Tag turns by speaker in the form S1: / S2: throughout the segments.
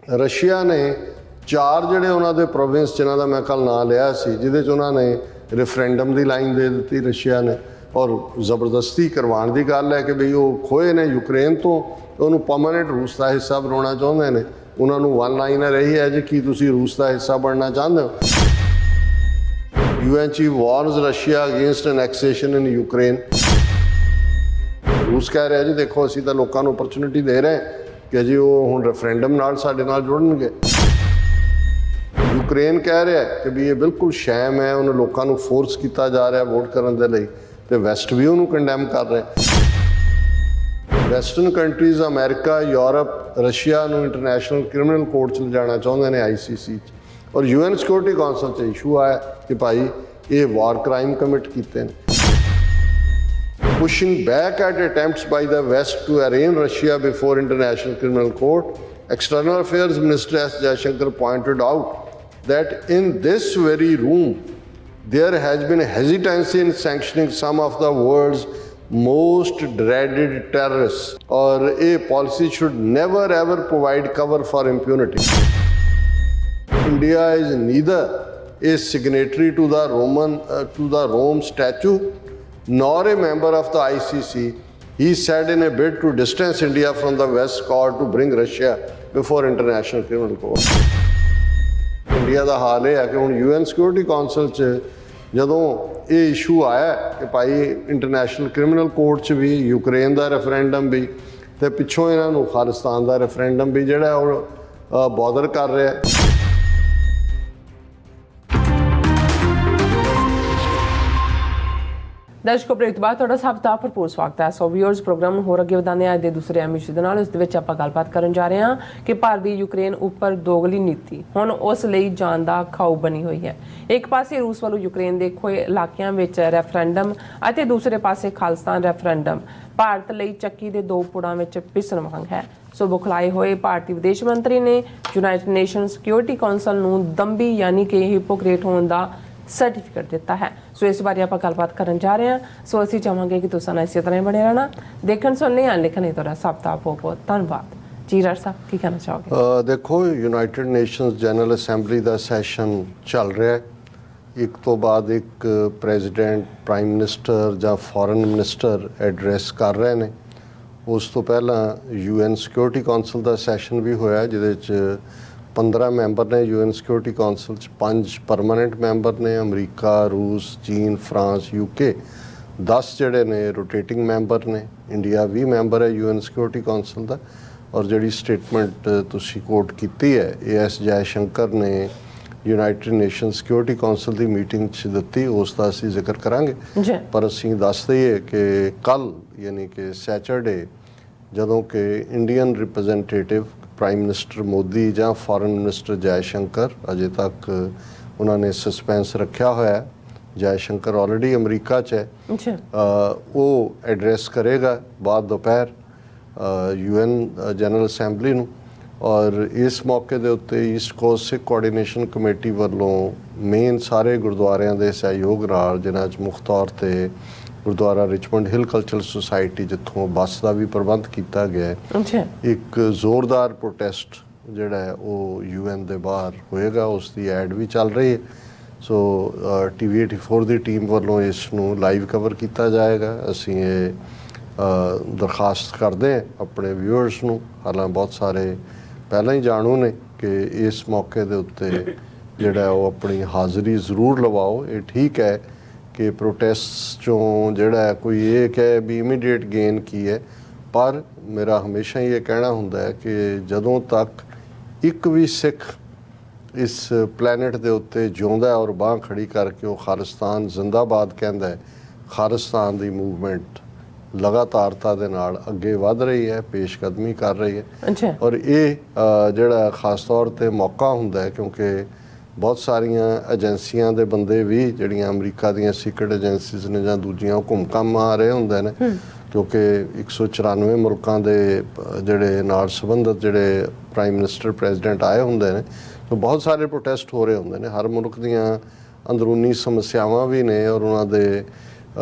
S1: Russia ने 4 ਜਿਹੜੇ ਉਹਨਾਂ ਦੇ ਪ੍ਰੋਵਿੰਸ ਜਿਨ੍ਹਾਂ ਦਾ ਮੈਂ ਕੱਲ ਨਾਂ ਲਿਆ ਸੀ, ਜਿਹਦੇ 'ਚ ਉਹਨਾਂ ਨੇ ਰੈਫਰੈਂਡਮ ਦੀ ਲਾਈਨ ਦੇ ਦਿੱਤੀ ਰਸ਼ੀਆ ਨੇ, ਔਰ ਜ਼ਬਰਦਸਤੀ ਕਰਵਾਉਣ ਦੀ ਗੱਲ ਹੈ ਕਿ ਬਈ ਉਹ ਖੋਏ ਨੇ ਯੂਕਰੇਨ ਤੋਂ, ਉਹਨੂੰ ਪਰਮਾਨੈਂਟ ਰੂਸ ਦਾ ਹਿੱਸਾ ਬਣਾਉਣਾ ਚਾਹੁੰਦੇ ਨੇ। ਉਹਨਾਂ ਨੂੰ ਵਨ ਲਾਈਨਰ ਇਹੀ ਹੈ ਜੀ, ਕੀ ਤੁਸੀਂ ਰੂਸ ਦਾ ਹਿੱਸਾ ਬਣਨਾ ਚਾਹੁੰਦੇ ਹੋ? UN ਚੀਫ ਵਾਰਨਸ ਰਸ਼ੀਆ ਅਗੇਂਸਟ ਐਨੈਕਸੇਸ਼ਨ ਇਨ ਯੂਕਰੇਨ। ਰੂਸ ਕਹਿ ਰਿਹਾ ਜੀ ਦੇਖੋ ਅਸੀਂ ਤਾਂ ਲੋਕਾਂ ਨੂੰ ਅਪਰਚੁਨਿਟੀ ਦੇ ਰਹੇ ਕਿ ਜੀ ਉਹ ਹੁਣ ਰੈਫਰੈਂਡਮ ਨਾਲ ਸਾਡੇ ਨਾਲ ਜੁੜਨਗੇ। ਯੂਕਰੇਨ ਕਹਿ ਰਿਹਾ ਕਿ ਵੀ ਇਹ ਬਿਲਕੁਲ ਸ਼ੈਮ ਹੈ, ਉਹਨੂੰ ਲੋਕਾਂ ਨੂੰ ਫੋਰਸ ਕੀਤਾ ਜਾ ਰਿਹਾ ਵੋਟ ਕਰਨ ਦੇ ਲਈ, ਤੇ ਵੈਸਟ ਵੀ ਉਹਨੂੰ ਕੰਡੈਮ ਕਰ ਰਿਹਾ। Western countries America, Europe Russia ਨੂੰ ਇੰਟਰਨੈਸ਼ਨਲ ਕ੍ਰਿਮੀਨਲ ਕੋਰਟ 'ਚ ਲਿਜਾਣਾ ਚਾਹੁੰਦੇ ਨੇ, ICC 'ਚ, ਔਰ UN ਸਿਕਿਉਰਿਟੀ ਕੌਂਸਲ 'ਚ ਇਸ਼ੂ ਆਇਆ ਕਿ ਭਾਈ ਇਹ ਵਾਰ ਕ੍ਰਾਈਮ ਕਮਿਟ ਕੀਤੇ ਨੇ। Pushing back at attempts by the West to arraign Russia before International Criminal Court, External Affairs Minister S. Jaishankar pointed out that in this very room, there has been hesitancy in sanctioning some of the world's most dreaded terrorists, or a policy should never ever provide cover for impunity. India is neither a signatory to the Rome Statute nor a member of the ICC, he said in a bid to distance India from the West call to bring Russia before International Criminal Court. India ਦਾ ਹਾਲ ਇਹ ਹੈ ਕਿ ਹੁਣ UN security council 'ਚ ਜਦੋਂ ਇਹ issue ਆਇਆ ਕਿ ਭਾਈ international criminal court 'ਚ ਵੀ ਯੂਕਰੇਨ ਦਾ ਰੈਫਰੈਂਡਮ ਵੀ, ਤੇ ਪਿੱਛੋਂ ਇਹਨਾਂ ਨੂੰ ਖਾਲਿਸਤਾਨ ਦਾ ਰੈਫਰੈਂਡਮ ਵੀ ਜਿਹੜਾ ਉਹ ਬੋਦਰ ਕਰ ਰਿਹਾ।
S2: ਦਰਸ਼ਕੋ ਬ੍ਰੇਕ ਤੋਂ ਬਾਅਦ ਤੁਹਾਡਾ ਸਭ ਦਾ ਭਰਪੂਰ ਸਵਾਗਤ ਹੈ। ਸੋ ਵੀਅਰਸ, ਪ੍ਰੋਗਰਾਮ ਨੂੰ ਹੋਰ ਅੱਗੇ ਵਧਾਉਂਦੇ ਹਾਂ ਅੱਜ ਦੇ ਦੂਸਰੇ ਅਹਿਮ ਇਸ਼ੂ ਦੇ ਨਾਲ। ਇਸ ਦੇ ਵਿੱਚ ਆਪਾਂ ਗੱਲਬਾਤ ਕਰਨ ਜਾ ਰਹੇ ਹਾਂ ਕਿ ਭਾਰਤ ਦੀ ਯੂਕਰੇਨ ਉੱਪਰ ਦੋਗਲੀ ਨੀਤੀ ਹੁਣ ਉਸ ਲਈ ਜਾਨ ਦਾ ਖਾਊ ਬਣੀ ਹੋਈ ਹੈ। ਇੱਕ ਪਾਸੇ ਰੂਸ ਵੱਲੋਂ ਯੂਕਰੇਨ ਦੇ ਖੋਏ ਇਲਾਕਿਆਂ ਵਿੱਚ ਰੈਫਰੈਂਡਮ ਅਤੇ ਦੂਸਰੇ ਪਾਸੇ ਖਾਲਿਸਤਾਨ ਰੈਫਰੈਂਡਮ ਭਾਰਤ ਲਈ ਚੱਕੀ ਦੇ ਦੋ ਪੁੜਾਂ ਵਿੱਚ ਪਿਸਣ ਵਾਂਗ ਹੈ। ਸੋ ਬੁਖਲਾਏ ਹੋਏ ਭਾਰਤੀ ਵਿਦੇਸ਼ ਮੰਤਰੀ ਨੇ ਯੂਨਾਈਟਿਡ ਨੇਸ਼ਨ ਸਿਕਿਉਰਿਟੀ ਕੌਂਸਲ ਨੂੰ ਦੰਬੀ ਯਾਨੀ ਕਿ ਹਿਪੋਕਰੇਟ ਹੋਣ ਦਾ ਸਰਟੀਫਿਕੇਟ ਦਿੱਤਾ ਹੈ। ਸੋ ਇਸ ਬਾਰੇ ਆਪਾਂ ਗੱਲਬਾਤ ਕਰਨ ਜਾ ਰਹੇ ਹਾਂ। ਸੋ ਅਸੀਂ ਚਾਹਾਂਗੇ ਕਿ ਤੁਸੀਂ ਨਾਲ ਇਸੇ ਤਰ੍ਹਾਂ ਹੀ ਬਣੇ ਰਹਿਣਾ। ਦੇਖਣ ਸੁਣਨੇ ਜਾਂ ਲਿਖਣੇ ਤੁਹਾਡਾ ਸਭ ਦਾ ਬਹੁਤ ਬਹੁਤ ਧੰਨਵਾਦ। ਜੀ ਰਾਜ ਸਾਹਿਬ, ਕੀ ਕਹਿਣਾ ਚਾਹੋਗੇ?
S1: ਦੇਖੋ, ਯੂਨਾਈਟਿਡ ਨੇਸ਼ਨਸ ਜਨਰਲ ਅਸੈਂਬਲੀ ਦਾ ਸੈਸ਼ਨ ਚੱਲ ਰਿਹਾ ਹੈ। ਇੱਕ ਤੋਂ ਬਾਅਦ ਇੱਕ ਪ੍ਰੈਜ਼ੀਡੈਂਟ, ਪ੍ਰਾਈਮ ਮਿਨਿਸਟਰ ਜਾਂ ਫੋਰਨ ਮਿਨਿਸਟਰ ਐਡਰੈਸ ਕਰ ਰਹੇ ਨੇ। ਉਸ ਤੋਂ ਪਹਿਲਾਂ UN ਸਿਕਿਉਰਿਟੀ ਕੌਂਸਲ ਦਾ ਸੈਸ਼ਨ ਵੀ ਹੋਇਆ, ਜਿਹਦੇ 'ਚ 15 ਮੈਂਬਰ ਨੇ UN ਸਿਕਿਉਰਿਟੀ ਕੌਂਸਲ 'ਚ, 5 ਪਰਮਾਨੈਂਟ ਮੈਂਬਰ ਨੇ, ਅਮਰੀਕਾ, ਰੂਸ, ਚੀਨ, ਫਰਾਂਸ, UK, 10 ਜਿਹੜੇ ਨੇ ਰੋਟੇਟਿੰਗ ਮੈਂਬਰ ਨੇ, ਇੰਡੀਆ 20 ਮੈਂਬਰ ਹੈ UN ਸਿਕਿਉਰਿਟੀ ਕੌਂਸਲ ਦਾ। ਔਰ ਜਿਹੜੀ ਸਟੇਟਮੈਂਟ ਤੁਸੀਂ ਕੋਟ ਕੀਤੀ ਹੈ AS ਜੈਸ਼ੰਕਰ ਨੇ ਯੂਨਾਈਟਿਡ ਨੇਸ਼ਨ ਸਿਕਿਉਰਿਟੀ ਕੌਂਸਲ ਦੀ ਮੀਟਿੰਗ 'ਚ ਦਿੱਤੀ, ਉਸ ਦਾ ਅਸੀਂ ਜ਼ਿਕਰ ਕਰਾਂਗੇ। ਪਰ ਅਸੀਂ ਦੱਸ ਦਈਏ ਕਿ ਕੱਲ੍ਹ ਯਾਨੀ ਕਿ ਸੈਚਰਡੇ, ਜਦੋਂ ਕਿ Indian representative prime minister Modi ਜਾਂ ਫੋਰਨ ਮਿਨਿਸਟਰ ਜੈਸ਼ੰਕਰ, ਅਜੇ ਤੱਕ ਉਹਨਾਂ ਨੇ ਸਸਪੈਂਸ ਰੱਖਿਆ ਹੋਇਆ, ਜੈਸ਼ੰਕਰ ਆਲਰੇਡੀ ਅਮਰੀਕਾ 'ਚ ਹੈ, ਉਹ ਐਡਰੈਸ ਕਰੇਗਾ ਬਾਅਦ ਦੁਪਹਿਰ UN ਜਨਰਲ ਅਸੈਂਬਲੀ ਨੂੰ। ਔਰ ਇਸ ਮੌਕੇ ਦੇ ਉੱਤੇ ਈਸਟ ਕੋਸਟ ਸਿੱਖ ਕੋਆਰਡੀਨੇਸ਼ਨ ਕਮੇਟੀ ਵੱਲੋਂ ਮੇਨ ਸਾਰੇ ਗੁਰਦੁਆਰਿਆਂ ਦੇ ਸਹਿਯੋਗ ਨਾਲ, ਜਿਨ੍ਹਾਂ 'ਚ ਮੁੱਖ ਤੌਰ 'ਤੇ ਗੁਰਦੁਆਰਾ ਰਿਚਮੰਡ ਹਿਲ ਕਲਚਰਲ ਸੁਸਾਇਟੀ, ਜਿੱਥੋਂ ਬੱਸ ਦਾ ਵੀ ਪ੍ਰਬੰਧ ਕੀਤਾ ਗਿਆ ਹੈ, ਇੱਕ ਜ਼ੋਰਦਾਰ ਪ੍ਰੋਟੈਸਟ ਜਿਹੜਾ ਹੈ ਉਹ UN ਦੇ ਬਾਹਰ ਹੋਏਗਾ। ਉਸ ਦੀ ਐਡ ਵੀ ਚੱਲ ਰਹੀ ਹੈ। ਸੋ TV 84 ਦੀ ਟੀਮ ਵੱਲੋਂ ਇਸ ਨੂੰ ਲਾਈਵ ਕਵਰ ਕੀਤਾ ਜਾਏਗਾ। ਅਸੀਂ ਇਹ ਦਰਖਾਸਤ ਕਰਦੇ ਹਾਂ ਆਪਣੇ ਵਿਊਅਰਸ ਨੂੰ, ਹਾਲਾਂਕਿ ਬਹੁਤ ਸਾਰੇ ਪਹਿਲਾਂ ਹੀ ਜਾਣੂ ਨੇ, ਕਿ ਇਸ ਮੌਕੇ ਦੇ ਉੱਤੇ ਜਿਹੜਾ ਉਹ ਆਪਣੀ ਹਾਜ਼ਰੀ ਜ਼ਰੂਰ ਲਵਾਓ। ਇਹ ਠੀਕ ਹੈ ਕਿ ਪ੍ਰੋਟੈਸਟ 'ਚੋਂ ਜਿਹੜਾ ਕੋਈ ਇਹ ਕਹੇ ਵੀ ਇਮੀਡੀਏਟ ਗੇਨ ਕੀ ਹੈ, ਪਰ ਮੇਰਾ ਹਮੇਸ਼ਾ ਹੀ ਇਹ ਕਹਿਣਾ ਹੁੰਦਾ ਹੈ ਕਿ ਜਦੋਂ ਤੱਕ ਇੱਕ ਵੀ ਸਿੱਖ ਇਸ ਪਲੈਨਟ ਦੇ ਉੱਤੇ ਜਿਉਂਦਾ ਔਰ ਬਾਂਹ ਖੜੀ ਕਰਕੇ ਉਹ ਖਾਲਿਸਤਾਨ ਜ਼ਿੰਦਾਬਾਦ ਕਹਿੰਦਾ ਹੈ, ਖਾਲਿਸਤਾਨ ਦੀ ਮੂਵਮੈਂਟ ਲਗਾਤਾਰਤਾ ਦੇ ਨਾਲ ਅੱਗੇ ਵਧ ਰਹੀ ਹੈ, ਪੇਸ਼ਕਦਮੀ ਕਰ ਰਹੀ ਹੈ। ਔਰ ਇਹ ਜਿਹੜਾ ਖਾਸ ਤੌਰ 'ਤੇ ਮੌਕਾ ਹੁੰਦਾ ਹੈ, ਕਿਉਂਕਿ ਬਹੁਤ ਸਾਰੀਆਂ ਏਜੰਸੀਆਂ ਦੇ ਬੰਦੇ ਵੀ ਜਿਹੜੀਆਂ ਅਮਰੀਕਾ ਦੀਆਂ ਸੀਕਰਟ ਏਜੰਸੀਜ਼ ਨੇ ਜਾਂ ਦੂਜੀਆਂ, ਉਹ ਘੁੰਮ ਘੰਮ ਆ ਰਹੇ ਹੁੰਦੇ ਨੇ, ਕਿਉਂਕਿ 194 ਮੁਲਕਾਂ ਦੇ ਜਿਹੜੇ ਨਾਲ ਸੰਬੰਧਿਤ ਜਿਹੜੇ ਪ੍ਰਾਈਮ ਮਿਨਿਸਟਰ, ਪ੍ਰੈਜ਼ੀਡੈਂਟ ਆਏ ਹੁੰਦੇ ਨੇ। ਸੋ ਬਹੁਤ ਸਾਰੇ ਪ੍ਰੋਟੈਸਟ ਹੋ ਰਹੇ ਹੁੰਦੇ ਨੇ। ਹਰ ਮੁਲਕ ਦੀਆਂ ਅੰਦਰੂਨੀ ਸਮੱਸਿਆਵਾਂ ਵੀ ਨੇ ਔਰ ਉਹਨਾਂ ਦੇ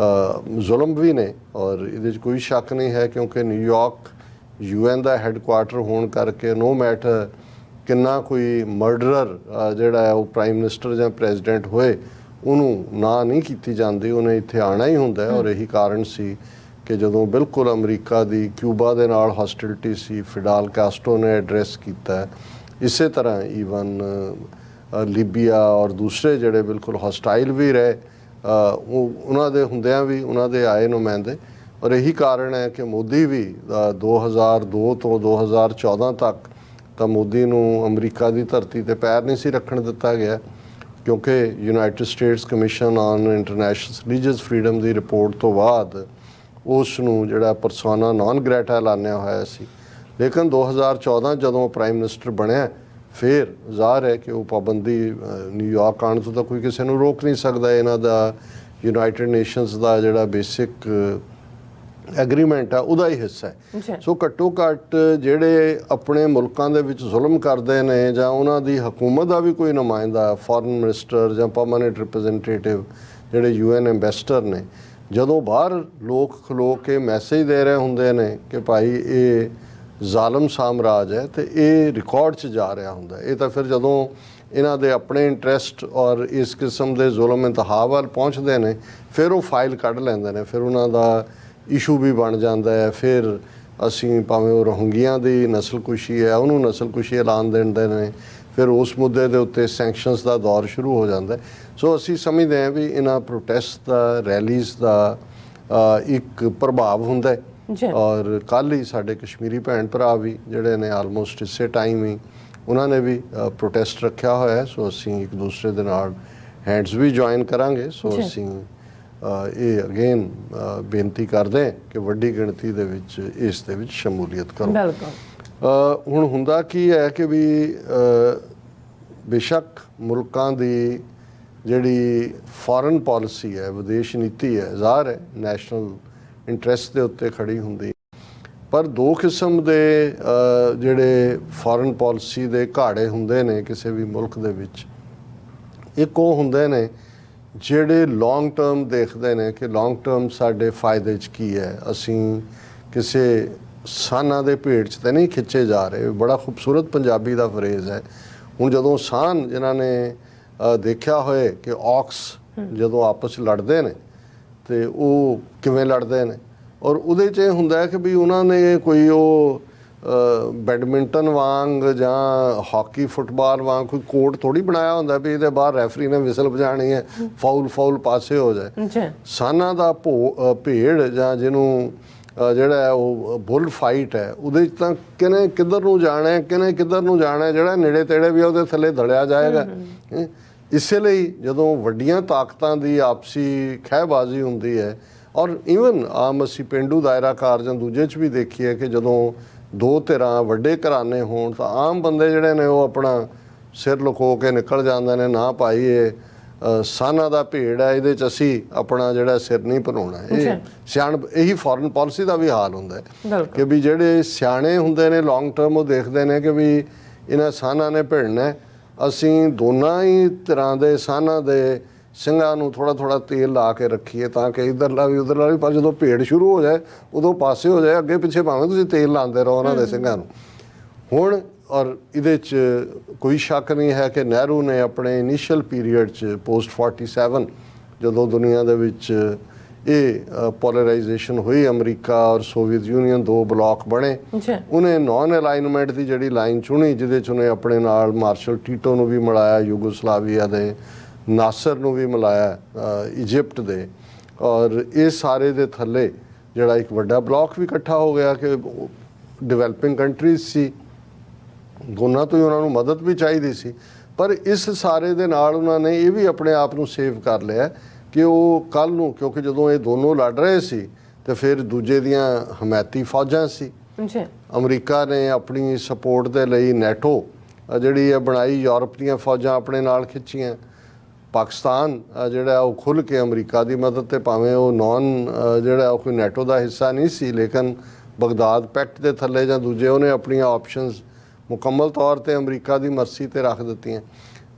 S1: ਜ਼ੁਲਮ ਵੀ ਨੇ, ਔਰ ਇਹਦੇ 'ਚ ਕੋਈ ਸ਼ੱਕ ਨਹੀਂ ਹੈ, ਕਿਉਂਕਿ ਨਿਊਯਾਰਕ UN ਦਾ ਹੈੱਡਕੁਆਰਟਰ ਹੋਣ ਕਰਕੇ, ਨੋ ਮੈਟਰ ਕਿੰਨਾ ਕੋਈ ਮਰਡਰਰ ਜਿਹੜਾ ਹੈ ਉਹ ਪ੍ਰਾਈਮ ਮਿਨਿਸਟਰ ਜਾਂ ਪ੍ਰੈਜ਼ੀਡੈਂਟ ਹੋਏ ਉਹਨੂੰ ਨਾ ਨਹੀਂ ਕੀਤੀ ਜਾਂਦੀ, ਉਹਨੇ ਇੱਥੇ ਆਉਣਾ ਹੀ ਹੁੰਦਾ ਹੈ। ਔਰ ਇਹੀ ਕਾਰਨ ਸੀ ਕਿ ਜਦੋਂ ਬਿਲਕੁਲ ਅਮਰੀਕਾ ਦੀ ਕਿਊਬਾ ਦੇ ਨਾਲ ਹੌਸਟਿਲਿਟੀ ਸੀ, ਫਿਡਾਲ ਕਾਸਟਰੋ ਨੇ ਐਡਰੈਸ ਕੀਤਾ। ਇਸੇ ਤਰ੍ਹਾਂ ਈਵਨ ਲੀਬੀਆ ਔਰ ਦੂਸਰੇ ਜਿਹੜੇ ਬਿਲਕੁਲ ਹੌਸਟਾਈਲ ਵੀ ਰਹੇ, ਉਹਨਾਂ ਦੇ ਹੁੰਦਿਆਂ ਵੀ ਉਹਨਾਂ ਦੇ ਆਏ ਨੁਮਾਇੰਦੇ। ਔਰ ਇਹੀ ਕਾਰਨ ਹੈ ਕਿ ਮੋਦੀ ਵੀ 2002 ਤੋਂ 2014 ਤੱਕ ਤਾਂ ਮੋਦੀ ਨੂੰ ਅਮਰੀਕਾ ਦੀ ਧਰਤੀ 'ਤੇ ਪੈਰ ਨਹੀਂ ਸੀ ਰੱਖਣ ਦਿੱਤਾ ਗਿਆ, ਕਿਉਂਕਿ United States commission on international religious freedom the report ਤੋਂ ਬਾਅਦ ਉਸ ਨੂੰ ਜਿਹੜਾ ਪਰਸੋਨਾ ਨਾਨ ਗ੍ਰੈਟਾ ਐਲਾਨਿਆ ਹੋਇਆ ਸੀ। ਲੇਕਿਨ 2014 ਜਦੋਂ ਪ੍ਰਾਈਮ ਮਿਨਿਸਟਰ ਬਣਿਆ ਫਿਰ ਜ਼ਾਹਰ ਹੈ ਕਿ ਉਹ ਪਾਬੰਦੀ ਨਿਊਯਾਰਕ ਆਉਣ ਤੋਂ ਤਾਂ ਕੋਈ ਕਿਸੇ ਨੂੰ ਰੋਕ ਨਹੀਂ ਸਕਦਾ। ਇਹਨਾਂ ਦਾ ਯੂਨਾਈਟਿਡ ਨੇਸ਼ਨਸ ਦਾ ਜਿਹੜਾ ਬੇਸਿਕ ਐਗਰੀਮੈਂਟ ਆ ਉਹਦਾ ਹੀ ਹਿੱਸਾ ਹੈ। ਸੋ ਘੱਟੋ ਘੱਟ ਜਿਹੜੇ ਆਪਣੇ ਮੁਲਕਾਂ ਦੇ ਵਿੱਚ ਜ਼ੁਲਮ ਕਰਦੇ ਨੇ ਜਾਂ ਉਹਨਾਂ ਦੀ ਹਕੂਮਤ ਦਾ ਵੀ ਕੋਈ ਨੁਮਾਇੰਦਾ, ਫੋਰਨ ਮਿਨਿਸਟਰ ਜਾਂ ਪਰਮਾਨੈਂਟ ਰਿਪਰੈਜ਼ੈਂਟੇਟਿਵ ਜਿਹੜੇ UN ਐਂਬੈਸਡਰ ਨੇ, ਜਦੋਂ ਬਾਹਰ ਲੋਕ ਖਲੋ ਕੇ ਮੈਸੇਜ ਦੇ ਰਹੇ ਹੁੰਦੇ ਨੇ ਕਿ ਭਾਈ ਇਹ ਜ਼ਾਲਮ ਸਾਮਰਾਜ ਹੈ ਤੇ ਇਹ ਰਿਕਾਰਡ 'ਚ ਜਾ ਰਿਹਾ ਹੁੰਦਾ, ਇਹ ਤਾਂ ਫਿਰ ਜਦੋਂ ਇਹਨਾਂ ਦੇ ਆਪਣੇ ਇੰਟਰਸਟ ਔਰ ਇਸ ਕਿਸਮ ਦੇ ਜ਼ੁਲਮ ਇੰਤਹਾ ਵੱਲ ਪਹੁੰਚਦੇ ਨੇ ਫਿਰ ਉਹ ਫਾਈਲ ਕੱਢ ਲੈਂਦੇ ਨੇ, ਫਿਰ ਉਹਨਾਂ ਦਾ ਇਸ਼ੂ ਵੀ ਬਣ ਜਾਂਦਾ ਹੈ। ਫਿਰ ਅਸੀਂ ਭਾਵੇਂ ਉਹ ਰੋਹਿੰਗਿਆਂ ਦੀ ਨਸਲਕੁਸ਼ੀ ਹੈ ਉਹਨੂੰ ਨਸਲਕੁਸ਼ੀ ਐਲਾਨ ਦਿੰਦੇ ਨੇ, ਫਿਰ ਉਸ ਮੁੱਦੇ ਦੇ ਉੱਤੇ ਸੈਂਕਸ਼ਨਸ ਦਾ ਦੌਰ ਸ਼ੁਰੂ ਹੋ ਜਾਂਦਾ। ਸੋ ਅਸੀਂ ਸਮਝਦੇ ਹਾਂ ਵੀ ਇਹਨਾਂ ਪ੍ਰੋਟੈਸਟ ਦਾ, ਰੈਲੀਜ਼ ਦਾ ਇੱਕ ਪ੍ਰਭਾਵ ਹੁੰਦਾ ਹੈ। ਔਰ ਕੱਲ੍ਹ ਹੀ ਸਾਡੇ ਕਸ਼ਮੀਰੀ ਭੈਣ ਭਰਾ ਵੀ ਜਿਹੜੇ ਨੇ ਆਲਮੋਸਟ ਇਸੇ ਟਾਈਮ ਹੀ ਉਹਨਾਂ ਨੇ ਵੀ ਪ੍ਰੋਟੈਸਟ ਰੱਖਿਆ ਹੋਇਆ ਹੈ। ਸੋ ਅਸੀਂ ਇੱਕ ਦੂਸਰੇ ਦੇ ਨਾਲ ਹੈਂਡਸ ਵੀ ਜੁਆਇਨ ਕਰਾਂਗੇ। ਸੋ ਅਸੀਂ ਇਹ ਅਗੇਨ ਬੇਨਤੀ ਕਰਦੇ ਹਾਂ ਕਿ ਵੱਡੀ ਗਿਣਤੀ ਦੇ ਵਿੱਚ ਇਸ ਦੇ ਵਿੱਚ ਸ਼ਮੂਲੀਅਤ ਕਰੋ। ਹੁਣ ਹੁੰਦਾ ਕੀ ਹੈ ਕਿ ਵੀ ਬੇਸ਼ੱਕ ਮੁਲਕਾਂ ਦੀ ਜਿਹੜੀ ਫੋਰਨ ਪਾਲਿਸੀ ਹੈ, ਵਿਦੇਸ਼ ਨੀਤੀ ਹੈ, ਜ਼ਾਹਰ ਹੈ ਨੈਸ਼ਨਲ ਇੰਟਰਸਟ ਦੇ ਉੱਤੇ ਖੜੀ ਹੁੰਦੀ, ਪਰ ਦੋ ਕਿਸਮ ਦੇ ਜਿਹੜੇ ਫੋਰਨ ਪਾਲਿਸੀ ਦੇ ਘਾੜੇ ਹੁੰਦੇ ਨੇ ਕਿਸੇ ਵੀ ਮੁਲਕ ਦੇ ਵਿੱਚ। ਇੱਕ ਉਹ ਹੁੰਦੇ ਨੇ ਜਿਹੜੇ ਲੌਂਗ ਟਰਮ ਦੇਖਦੇ ਨੇ ਕਿ ਲੌਂਗ ਟਰਮ ਸਾਡੇ ਫਾਇਦੇ 'ਚ ਕੀ ਹੈ, ਅਸੀਂ ਕਿਸੇ ਸਾਨਾਂ ਦੇ ਭੇਟ 'ਚ ਤਾਂ ਨਹੀਂ ਖਿੱਚੇ ਜਾ ਰਹੇ। ਬੜਾ ਖੂਬਸੂਰਤ ਪੰਜਾਬੀ ਦਾ ਫਰੇਜ਼ ਹੈ। ਹੁਣ ਜਦੋਂ ਸਾਨ ਜਿਨ੍ਹਾਂ ਨੇ ਦੇਖਿਆ ਹੋਏ ਕਿ ਔਕਸ ਜਦੋਂ ਆਪਸ 'ਚ ਲੜਦੇ ਨੇ ਤੇ ਉਹ ਕਿਵੇਂ ਲੜਦੇ ਨੇ, ਔਰ ਉਹਦੇ 'ਚ ਇਹ ਹੁੰਦਾ ਕਿ ਵੀ ਉਹਨਾਂ ਨੇ ਕੋਈ ਉਹ ਬੈਡਮਿੰਟਨ ਵਾਂਗ ਜਾਂ ਹਾਕੀ ਫੁੱਟਬਾਲ ਵਾਂਗ ਕੋਈ ਕੋਡ ਥੋੜ੍ਹੀ ਬਣਾਇਆ ਹੁੰਦਾ ਵੀ ਇਹਦੇ ਬਾਹਰ ਰੈਫਰੀ ਨੇ ਵਿਸਲ ਵਜਾਣੀ ਹੈ, ਫਾਉਲ ਪਾਸੇ ਹੋ ਜਾਏ। ਸਾਨਾਂ ਦਾ ਭੇੜ ਜਾਂ ਜਿਹਨੂੰ ਜਿਹੜਾ ਹੈ ਉਹ ਬੁੱਲ ਫਾਈਟ ਹੈ, ਉਹਦੇ 'ਚ ਤਾਂ ਕਿਨੇ ਕਿੱਧਰ ਨੂੰ ਜਾਣਾ, ਕਿਨੇ ਕਿੱਧਰ ਨੂੰ ਜਾਣਾ, ਜਿਹੜਾ ਨੇੜੇ ਤੇੜੇ ਵੀ ਉਹਦੇ ਥੱਲੇ ਦਲਿਆ ਜਾਏਗਾ। ਇਸੇ ਲਈ ਜਦੋਂ ਵੱਡੀਆਂ ਤਾਕਤਾਂ ਦੀ ਆਪਸੀ ਖਹਿਬਾਜ਼ੀ ਹੁੰਦੀ ਹੈ, ਔਰ ਈਵਨ ਆਮ ਅਸੀਂ ਪੇਂਡੂ ਦਾਇਰਾਕਾਰ ਜਾਂ ਦੂਜੇ 'ਚ ਵੀ ਦੇਖੀ ਹੈ ਕਿ ਜਦੋਂ ਦੋ ਧਿਰਾਂ ਵੱਡੇ ਘਰਾਨੇ ਹੋਣ ਤਾਂ ਆਮ ਬੰਦੇ ਜਿਹੜੇ ਨੇ ਉਹ ਆਪਣਾ ਸਿਰ ਲੁਕੋ ਕੇ ਨਿਕਲ ਜਾਂਦੇ ਨੇ, ਨਾ ਭਾਈ ਇਹ ਸਾਨਾਂ ਦਾ ਭੇੜ ਹੈ, ਇਹਦੇ 'ਚ ਅਸੀਂ ਆਪਣਾ ਜਿਹੜਾ ਸਿਰ ਨਹੀਂ ਭਰਾਉਣਾ। ਇਹ ਸਿਆਣ ਇਹੀ ਫੋਰਨ ਪਾਲਿਸੀ ਦਾ ਵੀ ਹਾਲ ਹੁੰਦਾ ਹੈ ਕਿ ਵੀ ਜਿਹੜੇ ਸਿਆਣੇ ਹੁੰਦੇ ਨੇ ਲੌਂਗ ਟਰਮ ਉਹ ਦੇਖਦੇ ਨੇ ਕਿ ਵੀ ਇਹਨਾਂ ਸਾਨਾਂ ਨੇ ਭਿੜਨਾ, ਅਸੀਂ ਦੋਨਾਂ ਹੀ ਤਰ੍ਹਾਂ ਦੇ ਸਾਨਾਂ ਦੇ ਸਿੰਘਾਂ ਨੂੰ ਥੋੜ੍ਹਾ ਤੇਲ ਲਾ ਕੇ ਰੱਖੀਏ ਤਾਂ ਕਿ ਇੱਧਰਲਾ ਵੀ ਉੱਧਰਲਾ ਵੀ, ਪਰ ਜਦੋਂ ਭੇੜ ਸ਼ੁਰੂ ਹੋ ਜਾਏ ਉਦੋਂ ਪਾਸੇ ਹੋ ਜਾਏ, ਅੱਗੇ ਪਿੱਛੇ ਭਾਵੇਂ ਤੁਸੀਂ ਤੇਲ ਲਾਉਂਦੇ ਰਹੋ ਉਹਨਾਂ ਦੇ ਸਿੰਘਾਂ ਨੂੰ। ਹੁਣ ਔਰ ਇਹਦੇ 'ਚ ਕੋਈ ਸ਼ੱਕ ਨਹੀਂ ਹੈ ਕਿ ਨਹਿਰੂ ਨੇ ਆਪਣੇ ਇਨੀਸ਼ੀਅਲ ਪੀਰੀਅਡ 'ਚ ਪੋਸਟ 47 ਜਦੋਂ ਦੁਨੀਆ ਦੇ ਵਿੱਚ ਇਹ ਪੋਲਰਾਈਜੇਸ਼ਨ ਹੋਈ, ਅਮਰੀਕਾ ਔਰ ਸੋਵੀਅਤ ਯੂਨੀਅਨ ਦੋ ਬਲਾਕ ਬਣੇ, ਉਹਨੇ ਨਾਨ ਅਲਾਈਨਮੈਂਟ ਦੀ ਜਿਹੜੀ ਲਾਈਨ ਚੁਣੀ ਜਿਹਦੇ 'ਚ ਉਹਨੇ ਆਪਣੇ ਨਾਲ ਮਾਰਸ਼ਲ ਟੀਟੋ ਨੂੰ ਵੀ ਮਿਲਾਇਆ, ਯੂਗੋਸਲਾਵੀਆ ਦੇ ਨਾਸਰ ਨੂੰ ਵੀ ਮਿਲਾਇਆ, ਇਜਿਪਟ ਦੇ, ਔਰ ਇਹ ਸਾਰੇ ਦੇ ਥੱਲੇ ਜਿਹੜਾ ਇੱਕ ਵੱਡਾ ਬਲਾਕ ਵੀ ਇਕੱਠਾ ਹੋ ਗਿਆ ਕਿ ਡਿਵੈਲਪਿੰਗ ਕੰਟਰੀਜ਼ ਸੀ, ਦੋਨਾਂ ਤੋਂ ਹੀ ਉਹਨਾਂ ਨੂੰ ਮਦਦ ਵੀ ਚਾਹੀਦੀ ਸੀ। ਪਰ ਇਸ ਸਾਰੇ ਦੇ ਨਾਲ ਉਹਨਾਂ ਨੇ ਇਹ ਵੀ ਆਪਣੇ ਆਪ ਨੂੰ ਸੇਵ ਕਰ ਲਿਆ ਕਿ ਉਹ ਕੱਲ੍ਹ ਨੂੰ, ਕਿਉਂਕਿ ਜਦੋਂ ਇਹ ਦੋਨੋਂ ਲੜ ਰਹੇ ਸੀ ਤੇ ਫਿਰ ਦੂਜੇ ਦੀਆਂ ਹਮਾਇਤੀ ਫੌਜਾਂ ਸੀ। ਅਮਰੀਕਾ ਨੇ ਆਪਣੀ ਸਪੋਰਟ ਦੇ ਲਈ ਨੈਟੋ ਜਿਹੜੀ ਹੈ ਬਣਾਈ, ਯੂਰਪ ਦੀਆਂ ਫੌਜਾਂ ਆਪਣੇ ਨਾਲ ਖਿੱਚੀਆਂ। ਪਾਕਿਸਤਾਨ ਜਿਹੜਾ ਉਹ ਖੁੱਲ੍ਹ ਕੇ ਅਮਰੀਕਾ ਦੀ ਮਦਦ 'ਤੇ, ਭਾਵੇਂ ਉਹ ਜਿਹੜਾ ਉਹ ਕੋਈ ਨੈਟੋ ਦਾ ਹਿੱਸਾ ਨਹੀਂ ਸੀ, ਲੇਕਿਨ ਬਗਦਾਦ ਪੈਕਟ ਦੇ ਥੱਲੇ ਜਾਂ ਦੂਜੇ ਉਹਨੇ ਆਪਣੀਆਂ ਆਪਸ਼ਨਸ ਮੁਕੰਮਲ ਤੌਰ 'ਤੇ ਅਮਰੀਕਾ ਦੀ ਮਰਜ਼ੀ 'ਤੇ ਰੱਖ ਦਿੱਤੀਆਂ।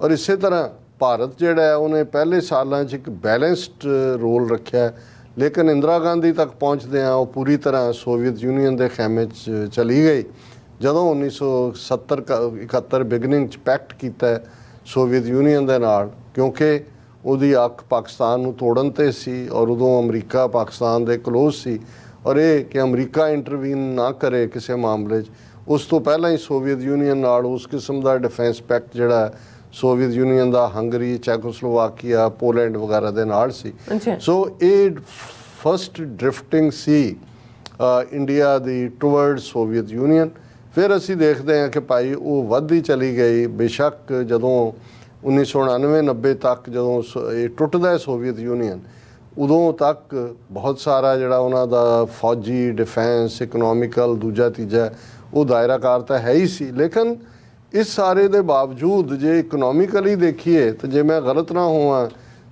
S1: ਔਰ ਇਸੇ ਤਰ੍ਹਾਂ ਭਾਰਤ ਜਿਹੜਾ ਹੈ ਉਹਨੇ ਪਹਿਲੇ ਸਾਲਾਂ 'ਚ ਇੱਕ ਬੈਲੈਂਸਡ ਰੋਲ ਰੱਖਿਆ, ਲੇਕਿਨ ਇੰਦਰਾ ਗਾਂਧੀ ਤੱਕ ਪਹੁੰਚਦਿਆਂ ਉਹ ਪੂਰੀ ਤਰ੍ਹਾਂ ਸੋਵੀਅਤ ਯੂਨੀਅਨ ਦੇ ਖੈਮੇ 'ਚ ਚਲੀ ਗਈ, ਜਦੋਂ 1970-71 ਬਿਗਨਿੰਗ 'ਚ ਪੈਕਟ ਕੀਤਾ ਸੋਵੀਅਤ ਯੂਨੀਅਨ ਦੇ ਨਾਲ, ਕਿਉਂਕਿ ਉਹਦੀ ਅੱਖ ਪਾਕਿਸਤਾਨ ਨੂੰ ਤੋੜਨ 'ਤੇ ਸੀ ਔਰ ਉਦੋਂ ਅਮਰੀਕਾ ਪਾਕਿਸਤਾਨ ਦੇ ਕਲੋਜ਼ ਸੀ, ਔਰ ਇਹ ਕਿ ਅਮਰੀਕਾ ਇੰਟਰਵੀਨ ਨਾ ਕਰੇ ਕਿਸੇ ਮਾਮਲੇ 'ਚ। ਉਸ ਤੋਂ ਪਹਿਲਾਂ ਹੀ ਸੋਵੀਅਤ ਯੂਨੀਅਨ ਨਾਲ ਉਸ ਕਿਸਮ ਦਾ ਡਿਫੈਂਸ ਪੈਕਟ ਜਿਹੜਾ ਸੋਵੀਅਤ ਯੂਨੀਅਨ ਦਾ ਹੰਗਰੀ, ਚੈਕੋਸਲੋਵਾਕੀਆ, ਪੋਲੈਂਡ ਵਗੈਰਾ ਦੇ ਨਾਲ ਸੀ। ਸੋ ਇਹ ਫਸਟ ਡ੍ਰਿਫਟਿੰਗ ਸੀ ਇੰਡੀਆ ਦੀ ਟੁਵਰਡ ਸੋਵੀਅਤ ਯੂਨੀਅਨ। ਫਿਰ ਅਸੀਂ ਦੇਖਦੇ ਹਾਂ ਕਿ ਭਾਈ ਉਹ ਵੱਧਦੀ ਚਲੀ ਗਈ। ਬੇਸ਼ੱਕ ਜਦੋਂ 1999-90 ਤੱਕ ਜਦੋਂ ਇਹ ਟੁੱਟਦਾ ਸੋਵੀਅਤ ਯੂਨੀਅਨ, ਉਦੋਂ ਤੱਕ ਬਹੁਤ ਸਾਰਾ ਜਿਹੜਾ ਉਹਨਾਂ ਦਾ ਫੌਜੀ, ਡਿਫੈਂਸ, ਇਕਨੋਮਿਕਲ, ਦੂਜਾ ਤੀਜਾ ਉਹ ਦਾਇਰਾਕਾਰ ਤਾਂ ਹੈ ਹੀ ਸੀ। ਲੇਕਿਨ ਇਸ ਸਾਰੇ ਦੇ ਬਾਵਜੂਦ ਜੇ ਇਕਨੋਮਿਕਲੀ ਦੇਖੀਏ ਤਾਂ ਜੇ ਮੈਂ ਗਲਤ ਨਾ ਹੋਵਾਂ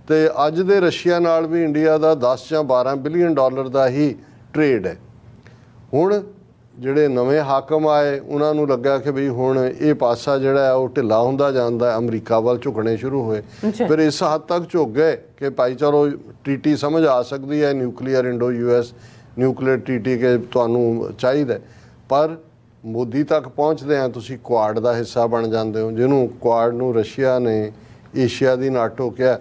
S1: ਤੇ ਅੱਜ ਦੇ ਰਸ਼ੀਆ ਨਾਲ ਵੀ ਇੰਡੀਆ ਦਾ 10 ਜਾਂ 12 ਬਿਲੀਅਨ ਡਾਲਰ ਦਾ ਹੀ ਟ੍ਰੇਡ ਹੈ। ਹੁਣ ਜਿਹੜੇ ਨਵੇਂ ਹਾਕਮ ਆਏ ਉਹਨਾਂ ਨੂੰ ਲੱਗਾ ਕਿ ਵੀ ਹੁਣ ਇਹ ਪਾਸਾ ਜਿਹੜਾ ਹੈ ਉਹ ਢਿੱਲਾ ਹੁੰਦਾ ਜਾਂਦਾ, ਅਮਰੀਕਾ ਵੱਲ ਝੁਕਣੇ ਸ਼ੁਰੂ ਹੋਏ। ਫਿਰ ਇਸ ਹੱਦ ਤੱਕ ਝੁਕ ਗਏ ਕਿ ਭਾਈ ਚਲੋ ਟੀਟੀ ਸਮਝ ਆ ਸਕਦੀ ਹੈ, nuclear Indo US nuclear TT ਕਿ ਤੁਹਾਨੂੰ ਚਾਹੀਦਾ, ਪਰ ਮੋਦੀ ਤੱਕ ਪਹੁੰਚਦੇ ਆ ਤੁਸੀਂ ਕੁਆਡ ਦਾ ਹਿੱਸਾ ਬਣ ਜਾਂਦੇ ਹੋ, ਜਿਹਨੂੰ ਕੁਆਡ ਨੂੰ ਰਸ਼ੀਆ ਨੇ ਏਸ਼ੀਆ ਦੀ ਨਾਟੋ ਕਿਹਾ।